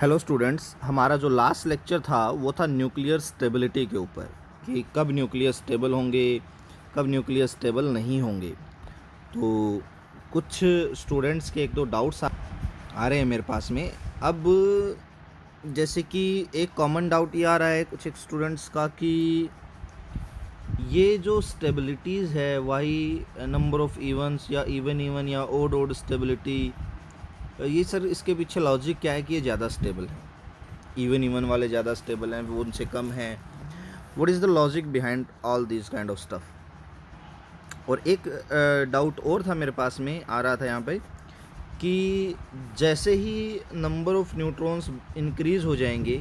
Hello students, हमारा जो last lecture था वो था न्यूक्लियर स्टेबिलिटी के ऊपर कि कब न्यूक्लियर स्टेबल होंगे, कब न्यूक्लियर स्टेबल नहीं होंगे। तो कुछ स्टूडेंट्स के एक दो डाउट्स आ रहे हैं मेरे पास में। अब जैसे कि एक कॉमन डाउट ये आ रहा है कुछ एक स्टूडेंट्स का कि ये जो स्टेबिलिटीज़ है वही नंबर ऑफ़ इवन्स या इवन या ओड ओड स्टेबिलिटी, ये सर इसके पीछे लॉजिक क्या है कि ये ज़्यादा स्टेबल है, इवन वाले ज़्यादा स्टेबल हैं, वो उनसे कम हैं। What is the logic behind all this kind of stuff. और एक डाउट और था मेरे पास में आ रहा था यहाँ पे कि जैसे ही नंबर ऑफ़ न्यूट्रॉन्स इंक्रीज़ हो जाएंगे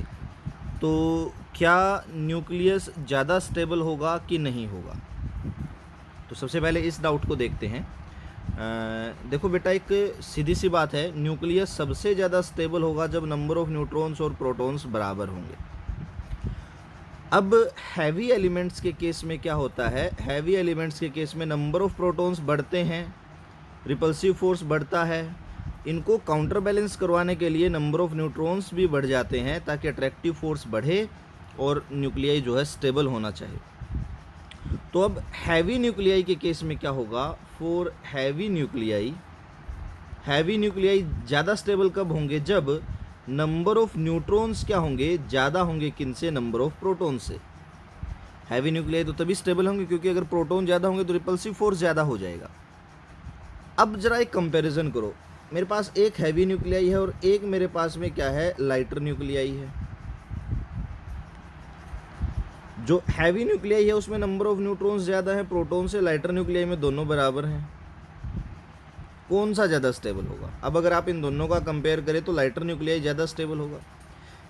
तो क्या न्यूक्लियस ज़्यादा स्टेबल होगा कि नहीं होगा। तो सबसे पहले इस डाउट को देखते हैं। देखो बेटा, एक सीधी सी बात है, न्यूक्लियस सबसे ज़्यादा स्टेबल होगा जब नंबर ऑफ़ न्यूट्रॉन्स और प्रोटॉन्स बराबर होंगे। अब हैवी एलिमेंट्स के केस में क्या होता है, हैवी एलिमेंट्स के केस में नंबर ऑफ़ प्रोटॉन्स बढ़ते हैं, रिपल्सिव फोर्स बढ़ता है, इनको काउंटर बैलेंस करवाने के लिए नंबर ऑफ़ न्यूट्रॉन्स भी बढ़ जाते हैं ताकि अट्रैक्टिव फोर्स बढ़े और न्यूक्लियाई जो है स्टेबल होना चाहिए। तो अब हैवी न्यूक्लियाई के केस में क्या होगा, फॉर हैवी न्यूक्लियाई ज़्यादा स्टेबल कब होंगे, जब नंबर ऑफ़ न्यूट्रॉन्स क्या होंगे, ज़्यादा होंगे किनसे, नंबर ऑफ़ प्रोटॉन से। हैवी न्यूक्लियाई तो तभी स्टेबल होंगे क्योंकि अगर प्रोटॉन ज़्यादा होंगे तो रिपल्सिव फोर्स ज़्यादा हो जाएगा। अब ज़रा एक कंपैरिजन करो, मेरे पास एक हैवी न्यूक्लियाई है और एक मेरे पास में क्या है, लाइटर न्यूक्लियाई है। जो हैवी न्यूक्लियाई है उसमें नंबर ऑफ़ न्यूट्रॉन्स ज़्यादा है प्रोटॉन से, लाइटर न्यूक्लियाई में दोनों बराबर हैं। कौन सा ज़्यादा स्टेबल होगा? अब अगर आप इन दोनों का कंपेयर करें तो लाइटर न्यूक्लियाई ज़्यादा स्टेबल होगा।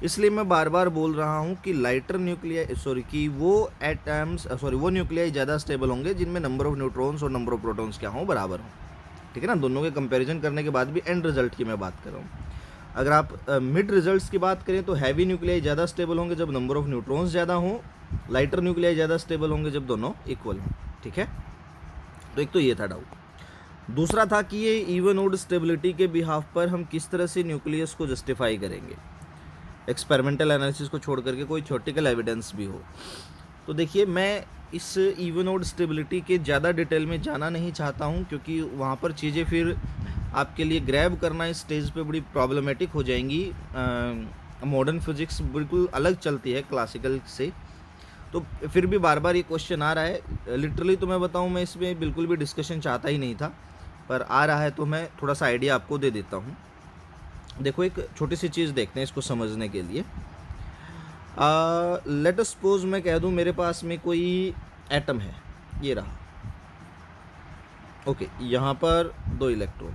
इसलिए मैं बार बार बोल रहा हूँ कि लाइटर न्यूक्लियाई वो न्यूक्लियाई ज़्यादा स्टेबल होंगे जिनमें नंबर ऑफ़ न्यूट्रॉन्स और नंबर ऑफ़ प्रोटॉन्स क्या हों, बराबर हों। ठीक है ना, दोनों के कंपैरिजन करने के बाद भी एंड रिजल्ट की मैं बात कर रहा हूँ। अगर आप मिड रिजल्ट्स की बात करें तो हैवी न्यूक्लियाई ज़्यादा स्टेबल होंगे जब नंबर ऑफ़ न्यूट्रॉन्स ज़्यादा हों, लाइटर न्यूक्लियाई ज़्यादा स्टेबल होंगे जब दोनों इक्वल हों। ठीक है, तो एक तो ये था डाउट। दूसरा था कि ये इवन ओड स्टेबिलिटी के बिहाफ पर हम किस तरह से न्यूक्लियस को जस्टिफाई करेंगे, एक्सपेरिमेंटल एनालिसिस को छोड़ करके कोई थ्योरेटिकल एविडेंस भी हो। तो देखिए, मैं इस इवन ओड स्टेबिलिटी के ज़्यादा डिटेल में जाना नहीं चाहता हूँ क्योंकि वहाँ पर चीज़ें फिर आपके लिए ग्रैब करना इस स्टेज पे बड़ी प्रॉब्लमेटिक हो जाएंगी। मॉडर्न फिजिक्स बिल्कुल अलग चलती है क्लासिकल से। तो फिर भी बार बार ये क्वेश्चन आ रहा है। लिटरली तो मैं बताऊँ, मैं इसमें बिल्कुल भी डिस्कशन चाहता ही नहीं था, पर आ रहा है तो मैं थोड़ा सा आइडिया आपको दे देता हूँ। देखो, एक छोटी सी चीज़ देखते हैं इसको समझने के लिए। लेट अस सपोज मैं कह दूँ मेरे पास में कोई एटम है, ये रहा। ओके, यहाँ पर 2 इलेक्ट्रॉन,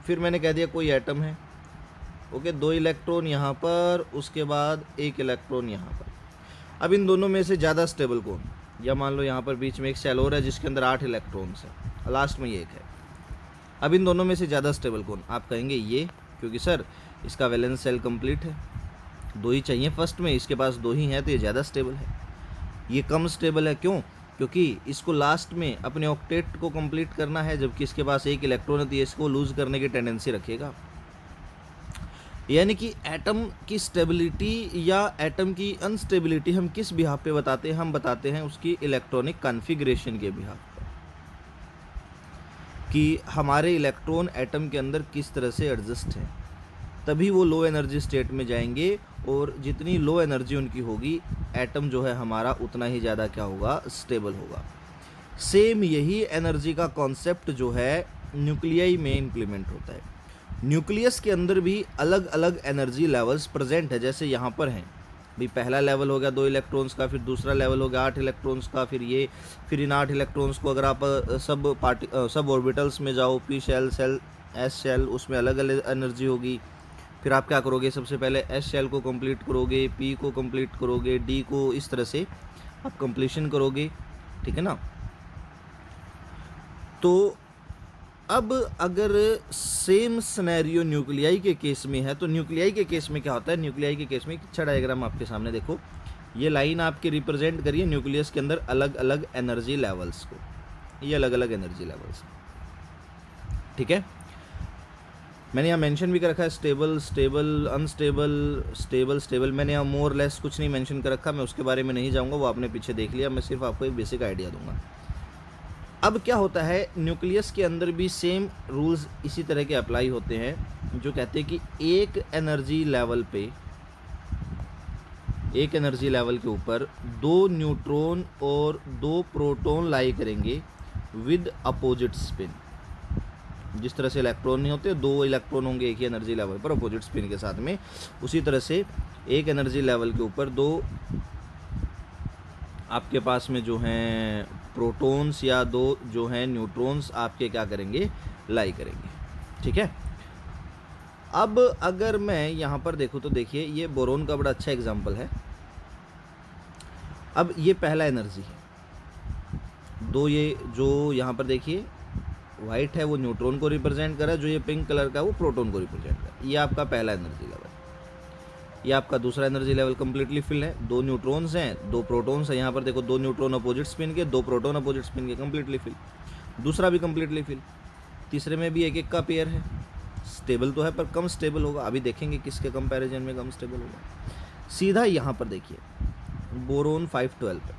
फिर मैंने कह दिया कोई एटम है। ओके, 2 इलेक्ट्रॉन यहाँ पर, उसके बाद 1 इलेक्ट्रॉन यहाँ पर। अब इन दोनों में से ज़्यादा स्टेबल कौन? या मान लो यहाँ पर बीच में एक सेल और है जिसके अंदर 8 इलेक्ट्रॉन्स हैं, लास्ट में ये एक है। अब इन दोनों में से ज़्यादा स्टेबल कौन? आप कहेंगे ये, क्योंकि सर इसका वैलेंस सेल कंप्लीट है, 2 ही चाहिए फर्स्ट में, इसके पास 2 ही हैं तो ये ज़्यादा स्टेबल है। ये कम स्टेबल है, क्यों? क्योंकि इसको लास्ट में अपने ऑक्टेट को कंप्लीट करना है, जबकि इसके पास 1 इलेक्ट्रॉन है तो ये इसको लूज़ करने की टेंडेंसी रखेगा। यानी कि एटम की स्टेबिलिटी या एटम की अनस्टेबिलिटी हम किस बिहाफ पे बताते हैं? हम बताते हैं उसकी इलेक्ट्रॉनिक कॉन्फ़िगरेशन के बिहाफ पर, कि हमारे इलेक्ट्रॉन एटम के अंदर किस तरह से एडजस्ट हैं, तभी वो लो एनर्जी स्टेट में जाएंगे। और जितनी लो एनर्जी उनकी होगी, एटम जो है हमारा उतना ही ज़्यादा क्या होगा, स्टेबल होगा। सेम यही एनर्जी का कॉन्सेप्ट जो है न्यूक्लियाई में इम्प्लीमेंट होता है। न्यूक्लियस के अंदर भी अलग अलग एनर्जी लेवल्स प्रेजेंट है, जैसे यहाँ पर हैं भी। पहला लेवल हो गया 2 इलेक्ट्रॉन्स का, फिर दूसरा लेवल हो गया 8 इलेक्ट्रॉन्स का, फिर इन 8 इलेक्ट्रॉन्स को अगर आप सब ऑर्बिटल्स में जाओ, पी शेल, एस शेल, उसमें अलग अलग एनर्जी होगी। फिर आप क्या करोगे, सबसे पहले एस शेल को कंप्लीट करोगे, पी को कंप्लीट करोगे, डी को, इस तरह से आप कंप्लीशन करोगे। ठीक है ना। तो अब अगर सेम सिनेरियो न्यूक्लियाई के केस में है तो न्यूक्लियाई के केस में क्या होता है? न्यूक्लियाई के केस में एक अच्छा डायग्राम आपके सामने देखो, ये लाइन आपकी रिप्रेजेंट करिए न्यूक्लियस के अंदर अलग अलग एनर्जी लेवल्स को, ये अलग अलग एनर्जी लेवल्स। ठीक है, मैंने यहाँ मेंशन भी कर रखा है stable, stable, unstable, stable, stable. मैंने यहाँ मोर लेस कुछ नहीं मेंशन कर रखा, मैं उसके बारे में नहीं जाऊँगा, वो आपने पीछे देख लिया। मैं सिर्फ आपको एक बेसिक आइडिया दूंगा। अब क्या होता है, न्यूक्लियस के अंदर भी सेम रूल्स इसी तरह के अप्लाई होते हैं, जो कहते हैं कि एक एनर्जी लेवल पे, एक एनर्जी लेवल के ऊपर 2 न्यूट्रॉन और 2 प्रोटॉन लाई करेंगे विद अपोजिट स्पिन। जिस तरह से इलेक्ट्रॉन नहीं होते, 2 इलेक्ट्रॉन होंगे एक ही एनर्जी लेवल पर अपोजिट स्पिन के साथ में, उसी तरह से एक एनर्जी लेवल के ऊपर 2 आपके पास में जो हैं प्रोटॉन्स या 2 जो हैं न्यूट्रॉन्स आपके क्या करेंगे, लाई करेंगे। ठीक है। अब अगर मैं यहाँ पर देखूँ तो देखिए ये बोरोन का बड़ा अच्छा एग्जाम्पल है। अब ये पहला एनर्जी है, 2 ये जो यहाँ पर देखिए वाइट है वो न्यूट्रॉन को रिप्रेजेंट कर रहा है, जो ये पिंक कलर का है वो प्रोटॉन को रिप्रेजेंट कर रहा है। ये आपका पहला एनर्जी लेवल, ये आपका दूसरा एनर्जी लेवल कंप्लीटली फिल है। 2 न्यूट्रॉन्स हैं, 2 प्रोटॉन्स हैं। यहाँ पर देखो 2 न्यूट्रॉन अपोजिट स्पिन के, 2 प्रोटॉन अपोजिट स्पिन के, कंप्लीटली फिल। दूसरा भी कंप्लीटली फिल। तीसरे में भी एक एक का पेयर है। स्टेबल तो है पर कम स्टेबल होगा, अभी देखेंगे किसके कंपैरिजन में कम स्टेबल होगा। सीधा यहाँ पर देखिए बोरोन 512 पे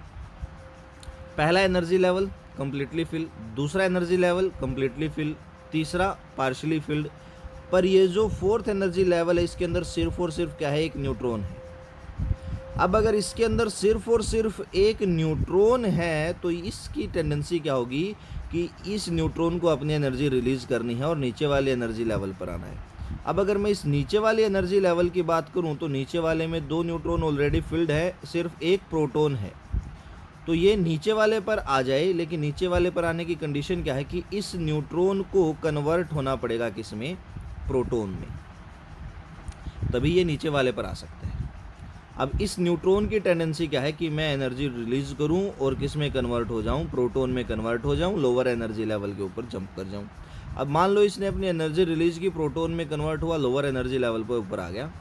पहला एनर्जी लेवल कंप्लीटली फिल, दूसरा एनर्जी लेवल कंप्लीटली फिल, तीसरा पार्शियली फिल्ड। पर ये जो 4th एनर्जी लेवल है इसके अंदर सिर्फ और सिर्फ क्या है, एक न्यूट्रॉन है। अब अगर इसके अंदर सिर्फ और सिर्फ एक न्यूट्रॉन है तो इसकी टेंडेंसी क्या होगी कि इस न्यूट्रॉन को अपनी एनर्जी रिलीज करनी है और नीचे वाले एनर्जी लेवल पर आना है। अब अगर मैं इस नीचे वाली एनर्जी लेवल की बात करूं तो नीचे वाले में 2 न्यूट्रॉन ऑलरेडी फिल्ड है, सिर्फ एक प्रोटॉन है। तो ये नीचे वाले पर आ जाए, लेकिन नीचे वाले पर आने की कंडीशन क्या है कि इस न्यूट्रॉन को कन्वर्ट होना पड़ेगा किसमें, प्रोटॉन में, तभी ये नीचे वाले पर आ सकते हैं। अब इस न्यूट्रॉन की टेंडेंसी क्या है कि मैं एनर्जी रिलीज करूं और किस में कन्वर्ट हो जाऊं, प्रोटॉन में कन्वर्ट हो जाऊं, लोअर एनर्जी लेवल के ऊपर जंप कर जाऊं। अब मान लो इसने अपनी एनर्जी रिलीज की, प्रोटॉन में कन्वर्ट हुआ, लोअर एनर्जी लेवल पर ऊपर आ गया।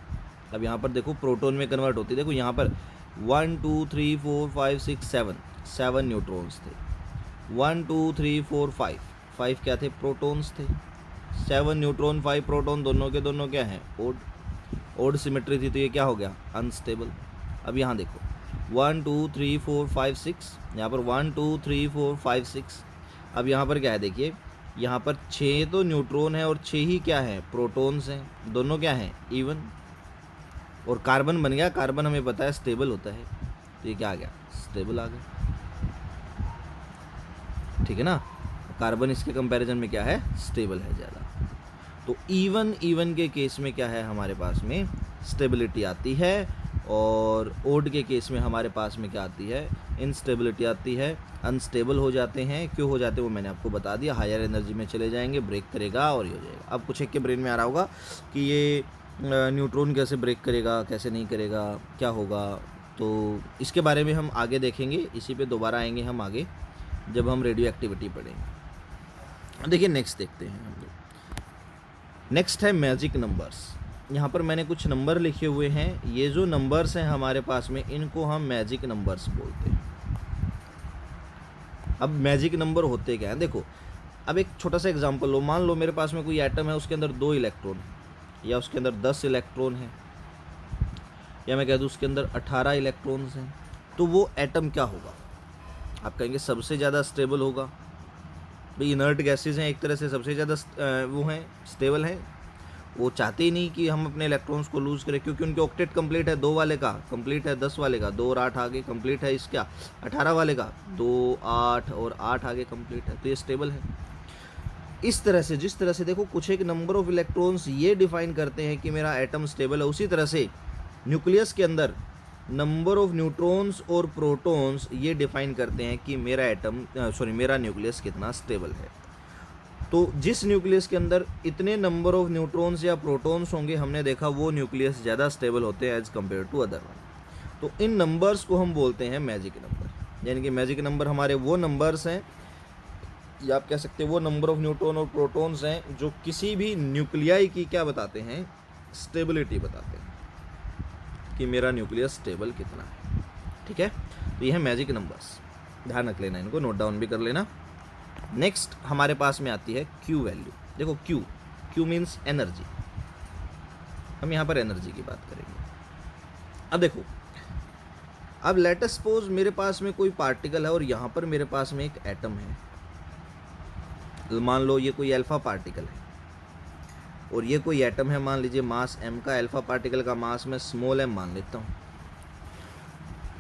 अब यहाँ पर देखो प्रोटॉन में कन्वर्ट होती, देखो यहाँ पर 1 2 3 4 5 6 7 न्यूट्रॉन्स थे। 1 2 3 4 5 क्या थे, प्रोटॉन्स थे। 7 न्यूट्रॉन 5 प्रोटॉन, दोनों के दोनों क्या हैं, ओड सिमेट्री थी, तो ये क्या हो गया, अनस्टेबल। अब यहाँ देखो 1 2 3 4 5 6, यहाँ पर 1 2 3 4 5 6। अब यहाँ पर क्या है देखिए, यहाँ पर 6 तो न्यूट्रॉन है और 6 ही क्या है, प्रोटॉन्स हैं, दोनों क्या हैं, इवन। और कार्बन बन गया, कार्बन हमें पता है स्टेबल होता है, तो ये क्या आ गया, स्टेबल आ गया। ठीक है ना, कार्बन इसके कंपैरिजन में क्या है, स्टेबल है ज़्यादा। तो इवन के केस में क्या है, हमारे पास में स्टेबिलिटी आती है, और ओड के केस में हमारे पास में क्या आती है, इनस्टेबिलिटी आती है, अनस्टेबल हो जाते हैं। क्यों हो जाते हैं वो मैंने आपको बता दिया, हायर एनर्जी में चले जाएंगे, ब्रेक करेगा और ये हो जाएगा। अब कुछ एक के ब्रेन में आ रहा होगा कि ये न्यूट्रॉन कैसे ब्रेक करेगा, कैसे नहीं करेगा, क्या होगा, तो इसके बारे में हम आगे देखेंगे, इसी पे दोबारा आएंगे हम आगे जब हम रेडियो एक्टिविटी पढ़ेंगे। देखिए नेक्स्ट देखते हैं हम लोग। नेक्स्ट है मैजिक नंबर्स। यहाँ पर मैंने कुछ नंबर लिखे हुए हैं, ये जो नंबर्स हैं हमारे पास में, इनको हम मैजिक नंबर्स बोलते हैं। अब मैजिक नंबर होते क्या हैं, देखो अब एक छोटा सा एग्जांपल लो, मान लो मेरे पास में कोई एटम है, उसके अंदर 2 इलेक्ट्रॉन है, या उसके अंदर 10 इलेक्ट्रॉन है, या मैं कह दूँ उसके अंदर 18 इलेक्ट्रॉन्स हैं, तो वो एटम क्या होगा, आप कहेंगे सबसे ज़्यादा स्टेबल होगा। भाई इनर्ट गैसेज हैं, एक तरह से सबसे ज़्यादा वो हैं, स्टेबल हैं। वो चाहते ही नहीं कि हम अपने इलेक्ट्रॉन्स को लूज़ करें, क्योंकि उनके ऑक्टेट कंप्लीट है, 2 वाले का कंप्लीट है, 10 वाले का 2 और 8 आगे कंप्लीट है, इसका 18 वाले का 2 8 और 8 आगे कंप्लीट है, तो ये स्टेबल है। इस तरह से, जिस तरह से देखो कुछ एक नंबर ऑफ इलेक्ट्रॉन्स ये डिफाइन करते हैं कि मेरा एटम स्टेबल है, उसी तरह से न्यूक्लियस के अंदर नंबर ऑफ न्यूट्रॉन्स और प्रोटॉन्स ये डिफाइन करते हैं कि मेरा एटम मेरा न्यूक्लियस कितना स्टेबल है। तो जिस न्यूक्लियस के अंदर इतने नंबर ऑफ न्यूट्रॉन्स या प्रोटॉन्स होंगे, हमने देखा वो न्यूक्लियस ज़्यादा स्टेबल होते हैं as compare to other one. तो इन नंबर्स को हम बोलते हैं मैजिक नंबर, यानी कि मैजिक नंबर हमारे वो नंबर्स हैं, या आप कह सकते हैं वो नंबर ऑफ न्यूट्रॉन और प्रोटॉन्स हैं जो किसी भी न्यूक्लियाई की क्या बताते हैं, स्टेबिलिटी बताते हैं कि मेरा न्यूक्लियस स्टेबल कितना है। ठीक है, तो ये है मैजिक नंबर्स, ध्यान रख लेना, इनको नोट डाउन भी कर लेना। नेक्स्ट हमारे पास में आती है क्यू वैल्यू। देखो क्यू Q मीन्स एनर्जी, हम यहाँ पर एनर्जी की बात करेंगे। अब देखो, अब लेट अस सपोज मेरे पास में कोई पार्टिकल है और यहाँ पर मेरे पास में एक एटम है, मान लो ये कोई अल्फा पार्टिकल है और ये कोई एटम है, मान लीजिए मास m का, अल्फा पार्टिकल का मास मैं स्मॉल m मान लेता हूँ।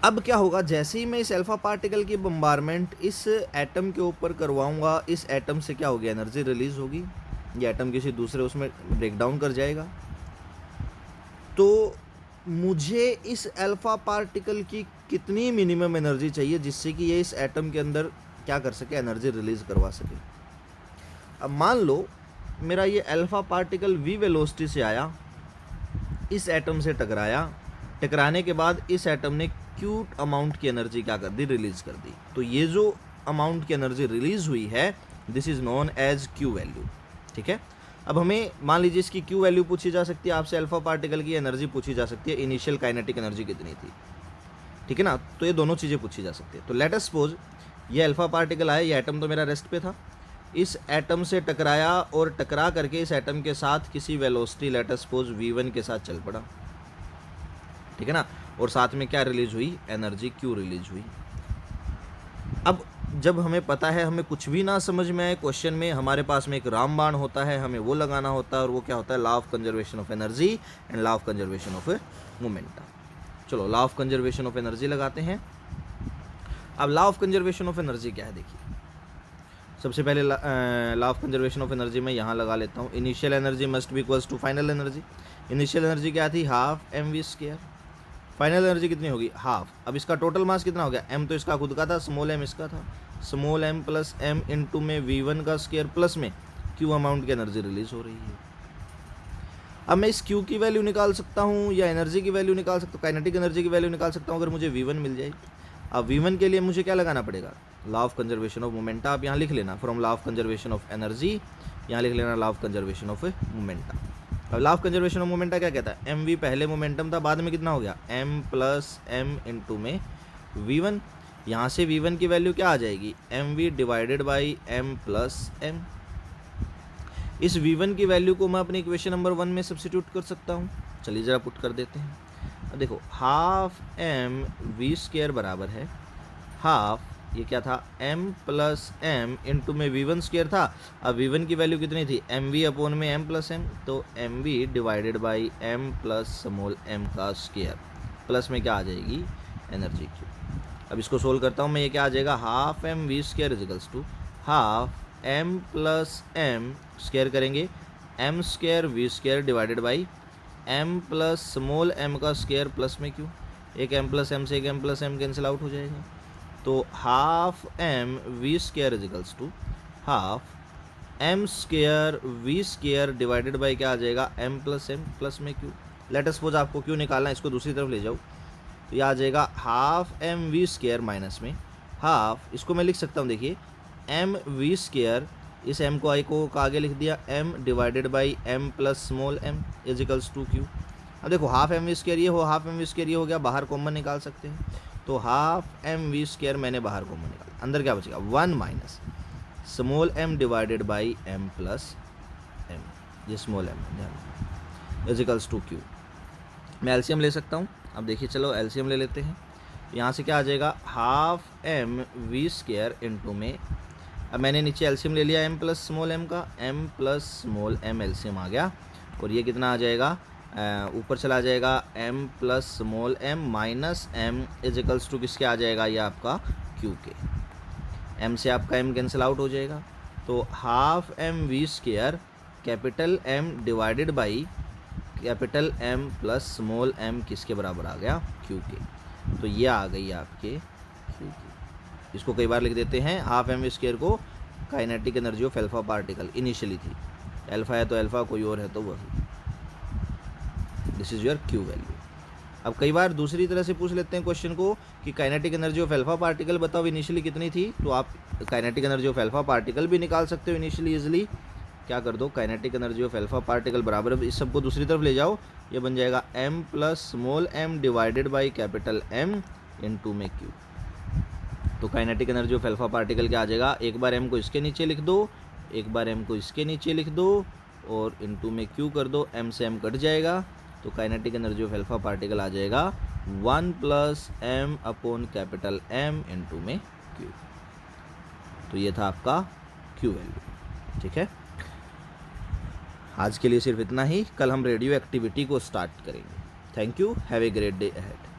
अब क्या होगा, जैसे ही मैं इस अल्फा पार्टिकल की बम्बारमेंट इस एटम के ऊपर करवाऊंगा, इस एटम से क्या होगी, एनर्जी रिलीज होगी, ये एटम किसी दूसरे उसमें ब्रेक डाउन कर जाएगा। तो मुझे इस अल्फा पार्टिकल की कितनी मिनिमम एनर्जी चाहिए जिससे कि ये इस एटम के अंदर क्या कर सके, एनर्जी रिलीज करवा सके। अब मान लो मेरा ये अल्फा पार्टिकल v वेलोसिटी से आया, इस एटम से टकराया, टकराने के बाद इस एटम ने q अमाउंट की एनर्जी क्या कर दी, रिलीज कर दी। तो ये जो अमाउंट की एनर्जी रिलीज हुई है, this is known as q value. ठीक है, अब हमें मान लीजिए इसकी q वैल्यू पूछी जा सकती है आपसे, अल्फा पार्टिकल की एनर्जी पूछी जा सकती है, इनिशियल काइनेटिक एनर्जी कितनी थी, ठीक है ना। तो ये दोनों चीज़ें पूछी जा सकती है। तो लेट अस सपोज ये अल्फा पार्टिकल आया, ये एटम तो मेरा रेस्ट पे था, इस एटम से टकराया और टकरा करके इस एटम के साथ किसी velocity late us suppose v1 के साथ चल पड़ा, ठीक है ना, और साथ में क्या रिलीज हुई, एनर्जी q रिलीज हुई। अब जब हमें पता है, हमें कुछ भी ना समझ में आए क्वेश्चन में, हमारे पास में एक रामबाण होता है, हमें वो लगाना होता है, और वो क्या होता है, law of conservation of energy and law of conservation of momentum. चलो law of conservation of energy लगाते हैं। अब law of conservation of energy क्या है, देखिए सबसे पहले law of conservation of energy मैं यहाँ लगा लेता हूँ। Initial energy must be equals to final energy. Initial energy क्या थी, हाफ mv²। फाइनल एनर्जी कितनी होगी, हाफ। अब इसका टोटल मास कितना हो गया, m तो इसका खुद का था, स्मॉल m इसका था, small m plus m into में v1 का स्क्वायर प्लस में q अमाउंट की एनर्जी रिलीज हो रही है। अब मैं इस q की वैल्यू निकाल सकता हूँ या एनर्जी की वैल्यू निकाल सकता हूँ, काइनेटिक एनर्जी की वैल्यू निकाल सकता हूँ अगर मुझे v1 मिल जाए। अब v1 के लिए मुझे क्या लगाना पड़ेगा, law of conservation of momenta. आप यहाँ लिख लेना, from law of conservation of energy, यहाँ लिख लेना law of conservation of momenta. अब law of conservation of momenta क्या कहता है, mv पहले मोमेंटम था, बाद में कितना हो गया, m प्लस m इंटू में v1। यहाँ से v1 की वैल्यू क्या आ जाएगी, mv divided by m plus m। इस v1 की वैल्यू को मैं अपनी इक्वेशन नंबर 1 में सब्स्टिट्यूट कर सकता हूँ। चलिए ज़रा पुट कर देते हैं। अब देखो हाफ mv² बराबर है हाफ, ये क्या था, m प्लस m इंटू में v1² था। अब v1 की वैल्यू कितनी थी, mv अपॉन में m प्लस m, तो mv divided by m plus small m का स्क्वायर, प्लस में क्या आ जाएगी, एनर्जी q। अब इसको सोल्व करता हूँ मैं, ये क्या आ जाएगा, half mv² equals to half m plus m square करेंगे m² v² divided by m plus small m का स्क्वायर प्लस में q। एक m प्लस m से एक m plus m cancel out हो जाएगा। तो half mv² equals to half m² divided by क्या आ जाएगा, m प्लस m प्लस में q। लेट अस सपोज आपको q निकालना है, इसको दूसरी तरफ ले जाओ, तो यह आ जाएगा हाफ mv² माइनस में हाफ, इसको मैं लिख सकता हूँ, देखिए mv², इस m को i को आगे लिख दिया, m divided by m plus small m equals to q। अब देखो हाफ mv² ये हो, हाफ mv² ये हो गया, बाहर कॉमन निकाल सकते हैं, तो हाफ mv² मैंने बाहर कॉमन निकाला, अंदर क्या बचेगा, 1 minus small m divided by m plus m, ये small m equals to q। मैं एलसीएम ले सकता हूँ। अब देखिए चलो एलसीएम ले लेते हैं। यहाँ से क्या आ जाएगा, हाफ mv² इंटू में, अब मैंने नीचे एलसीएम ले लिया m प्लस स्मॉल m का, m plus small m LCM आ गया, और ये कितना आ जाएगा, ऊपर चला जाएगा m plus small m minus m equals to किसके आ जाएगा, ये आपका q के, m से आपका m कैंसिल आउट हो जाएगा। तो half mv² capital M divided by capital M plus small m किसके बराबर आ गया, q के। तो ये आ गई आपके q की। इसको कई बार लिख देते हैं, हाफ mv² को kinetic energy of alpha particle initially थी, अल्फा है तो अल्फा, कोई और है तो वही, this is your q value. अब कई बार दूसरी तरह से पूछ लेते हैं क्वेश्चन को कि kinetic energy of alpha particle बताओ इनिशियली कितनी थी, तो आप kinetic energy of alpha particle भी निकाल सकते हो इनिशियली इजीली। क्या कर दो, kinetic energy of alpha particle बराबर, इस सबको दूसरी तरफ ले जाओ, ये बन जाएगा m plus small m divided by capital M into में q। तो kinetic energy of alpha particle क्या आ जाएगा, एक बार m को इसके नीचे लिख दो, एक बार m को इसके नीचे लिख दो, और इनटू में क्यू कर दो, m से m कट जाएगा तो kinetic energy of alpha particle आ जाएगा 1 plus m upon capital M into में q। तो ये था आपका q वैल्यू। ठीक है, आज के लिए सिर्फ इतना ही। कल हम रेडियो एक्टिविटी को स्टार्ट करेंगे। Thank you, have a great day ahead.